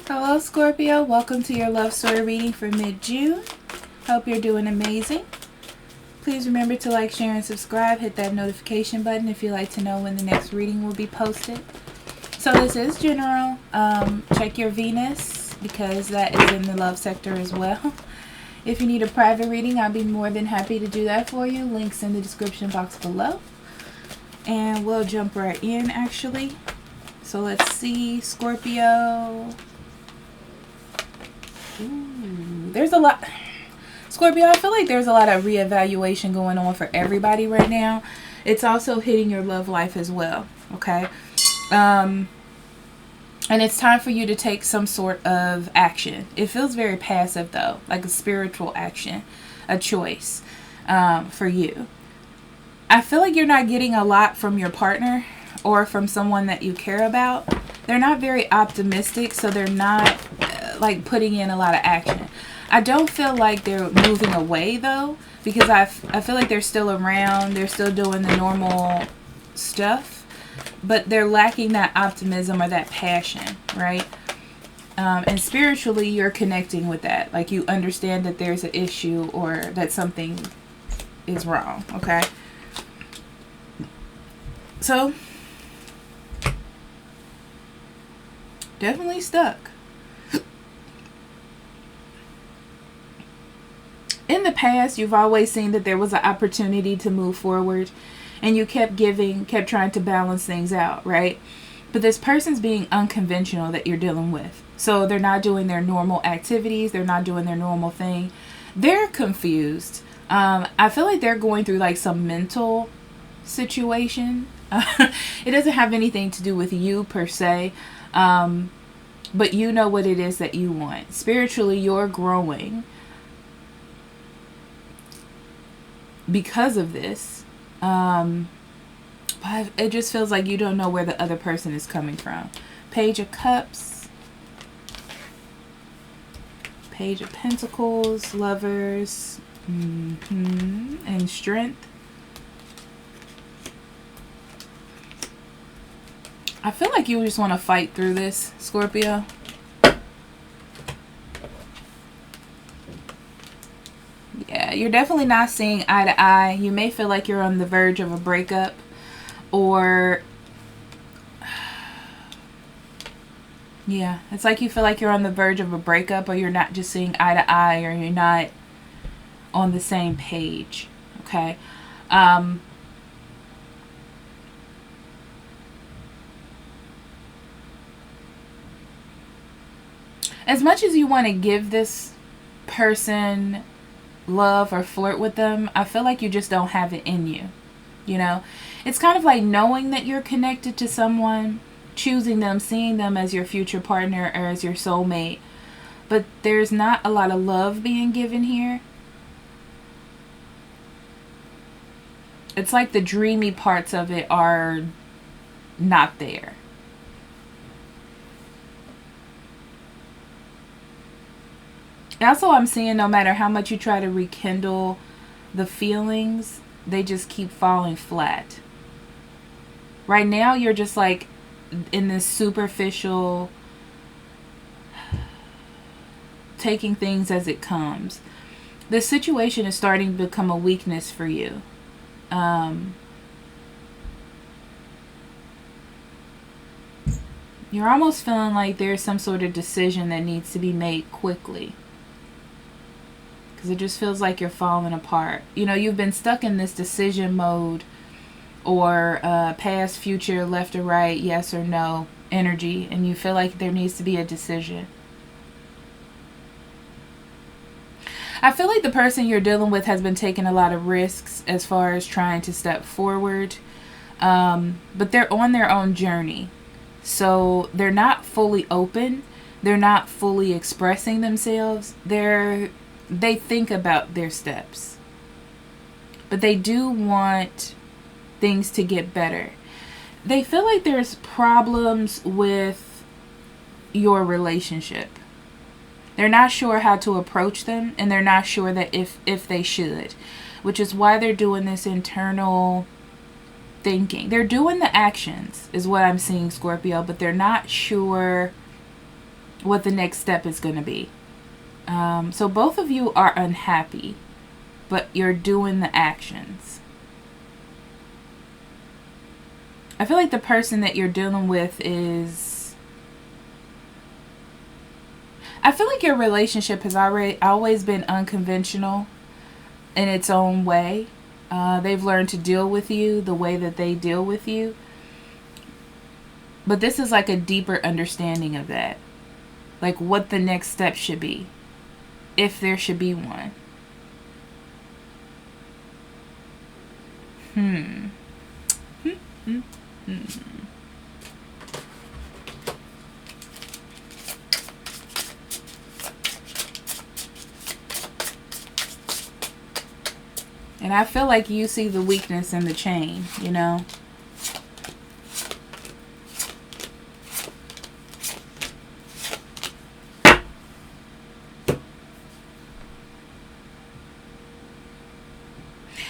Hello Scorpio, welcome to your love story reading for mid-June. Hope you're doing amazing. Please remember to like, share, and subscribe. Hit that notification button if you'd like to know when the next reading will be posted. So this is general. Check your Venus because that is in the love sector as well. If you need a private reading, I'll be more than happy to do that for you. Links in the description box below. And we'll jump right in actually. So let's see, Scorpio. Ooh, there's a lot. Scorpio, I feel like there's a lot of reevaluation going on for everybody right now. It's also hitting your love life as well, okay? And it's time for you to take some sort of action. It feels very passive though, like a spiritual action, a choice for you. I feel like you're not getting a lot from your partner or from someone that you care about. They're not very optimistic, so they're not like putting in a lot of action. I don't feel like they're moving away though, because I feel like they're still around. They're still doing the normal stuff, but they're lacking that optimism or that passion, right? And spiritually, you're connecting with that. Like you understand that there's an issue or that something is wrong, okay? So, definitely stuck. In the past, you've always seen that there was an opportunity to move forward and you kept trying to balance things out, right? But this person's being unconventional that you're dealing with. So they're not doing their normal activities. They're not doing their normal thing. They're confused. I feel like they're going through like some mental situation. It doesn't have anything to do with you per se. But you know what it is that you want. Spiritually, you're growing because of this. But it just feels like you don't know where the other person is coming from. Page of Cups. Page of Pentacles. Lovers. And Strength. I feel like you just want to fight through this, Scorpio. Yeah, you're definitely not seeing eye to eye. You may feel like you're on the verge of a breakup, or yeah, it's like you feel like you're on the verge of a breakup, or you're not just seeing eye to eye, or you're not on the same page, okay? As much as you want to give this person love or flirt with them, I feel like you just don't have it in you. You know, it's kind of like knowing that you're connected to someone, choosing them, seeing them as your future partner or as your soulmate, but there's not a lot of love being given here. It's like the dreamy parts of it are not there. Also, I'm seeing no matter how much you try to rekindle the feelings, they just keep falling flat. Right now, you're just like in this superficial, taking things as it comes. This situation is starting to become a weakness for you. You're almost feeling like there's some sort of decision that needs to be made quickly. It just feels like you're falling apart. You know, you've been stuck in this decision mode or past, future, left or right, yes or no energy, and you feel like there needs to be a decision. I feel like the person you're dealing with has been taking a lot of risks as far as trying to step forward, but they're on their own journey. So they're not fully open. They're not fully expressing themselves. They think about their steps, but they do want things to get better. They feel like there's problems with your relationship. They're not sure how to approach them, and they're not sure that if they should, which is why they're doing this internal thinking. They're doing the actions is what I'm seeing, Scorpio, but they're not sure what the next step is going to be. So both of you are unhappy, but you're doing the actions. I feel like the person that you're dealing with is... I feel like your relationship has always been unconventional in its own way. They've learned to deal with you the way that they deal with you. But this is like a deeper understanding of that. Like what the next step should be. If there should be one. And I feel like you see the weakness in the chain, you know.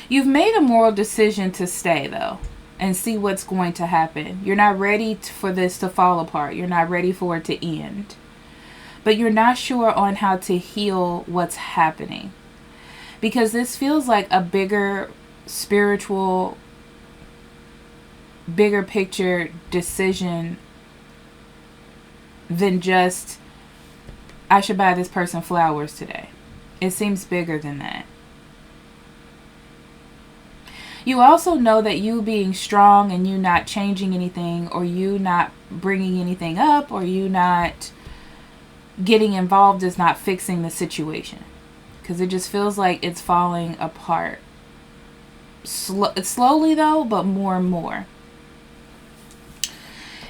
You've made a moral decision to stay, though, and see what's going to happen. You're not ready for this to fall apart. You're not ready for it to end. But you're not sure on how to heal what's happening. Because this feels like a bigger spiritual, bigger picture decision than just, I should buy this person flowers today. It seems bigger than that. You also know that you being strong and you not changing anything, or you not bringing anything up, or you not getting involved is not fixing the situation. Because it just feels like it's falling apart. Slowly though, but more and more.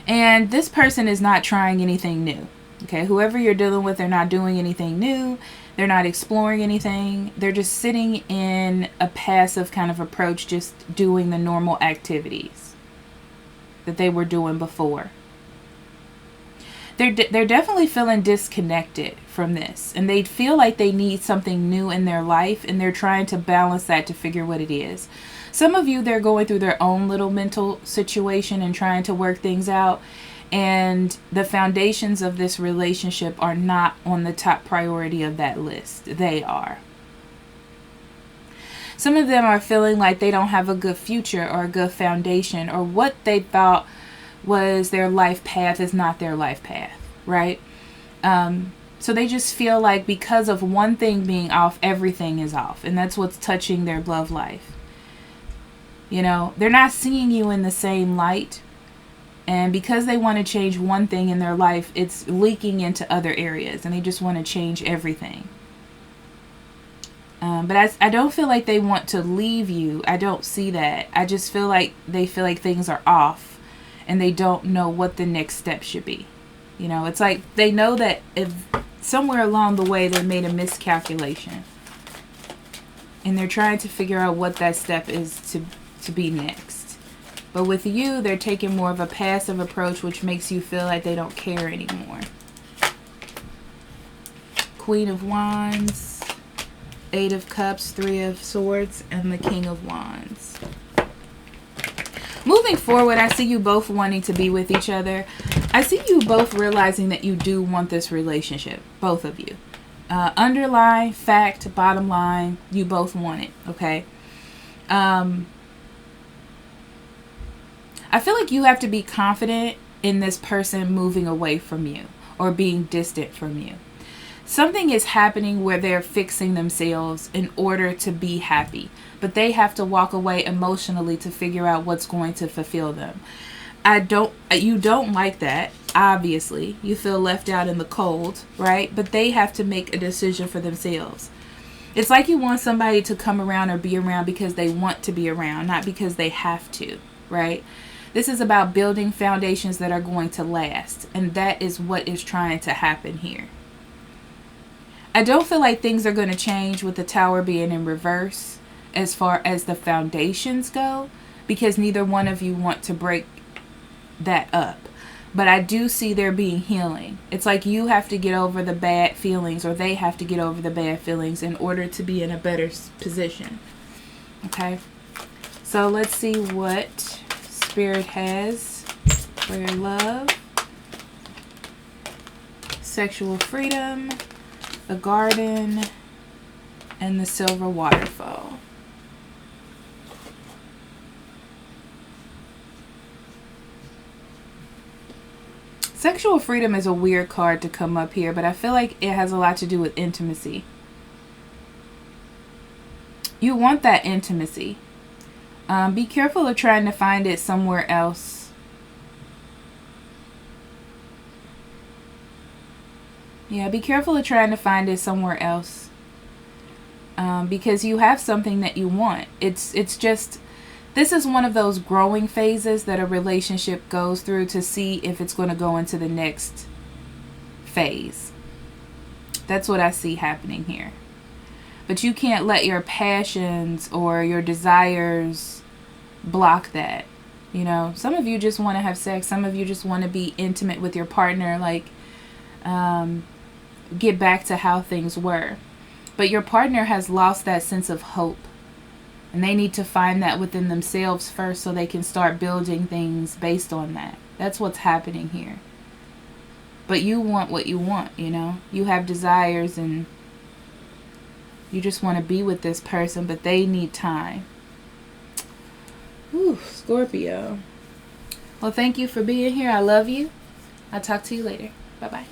And this person is not trying anything new. Okay, whoever you're dealing with, they're not doing anything new. They're not exploring anything. They're just sitting in a passive kind of approach, just doing the normal activities that they were doing before. They're definitely feeling disconnected from this. And they feel like they need something new in their life. And they're trying to balance that to figure what it is. Some of you, they're going through their own little mental situation and trying to work things out. And the foundations of this relationship are not on the top priority of that list. They are. Some of them are feeling like they don't have a good future or a good foundation, or what they thought was their life path is not their life path, right? So they just feel like because of one thing being off, everything is off. And that's what's touching their love life. You know, they're not seeing you in the same light. And because they want to change one thing in their life, it's leaking into other areas. And they just want to change everything. But I don't feel like they want to leave you. I don't see that. I just feel like they feel like things are off. And they don't know what the next step should be. You know, it's like they know that if somewhere along the way they made a miscalculation. And they're trying to figure out what that step is to be next. But with you, they're taking more of a passive approach, which makes you feel like they don't care anymore. Queen of Wands, 8 of Cups, 3 of Swords, and the King of Wands. Moving forward, I see you both wanting to be with each other. I see you both realizing that you do want this relationship, both of you. Underline, fact, bottom line, you both want it, okay? I feel like you have to be confident in this person moving away from you or being distant from you. Something is happening where they're fixing themselves in order to be happy, but they have to walk away emotionally to figure out what's going to fulfill them. You don't like that, obviously. You feel left out in the cold, right? But they have to make a decision for themselves. It's like you want somebody to come around or be around because they want to be around, not because they have to, right? This is about building foundations that are going to last. And that is what is trying to happen here. I don't feel like things are going to change with the Tower being in reverse as far as the foundations go. Because neither one of you want to break that up. But I do see there being healing. It's like you have to get over the bad feelings, or they have to get over the bad feelings in order to be in a better position. Okay? So let's see what Spirit has for your love. Sexual freedom, the garden, and the silver waterfall. Sexual freedom is a weird card to come up here, but I feel like it has a lot to do with intimacy. You want that intimacy. Be careful of trying to find it somewhere else. Yeah, be careful of trying to find it somewhere else. Because you have something that you want. It's just, this is one of those growing phases that a relationship goes through to see if it's going to go into the next phase. That's what I see happening here. But you can't let your passions or your desires block that. You know, some of you just want to have sex. Some of you just want to be intimate with your partner, like get back to how things were. But your partner has lost that sense of hope. And they need to find that within themselves first so they can start building things based on that. That's what's happening here. But you want what you want, you know. You have desires and you just want to be with this person, but they need time. Ooh, Scorpio. Well, thank you for being here. I love you. I'll talk to you later. Bye-bye.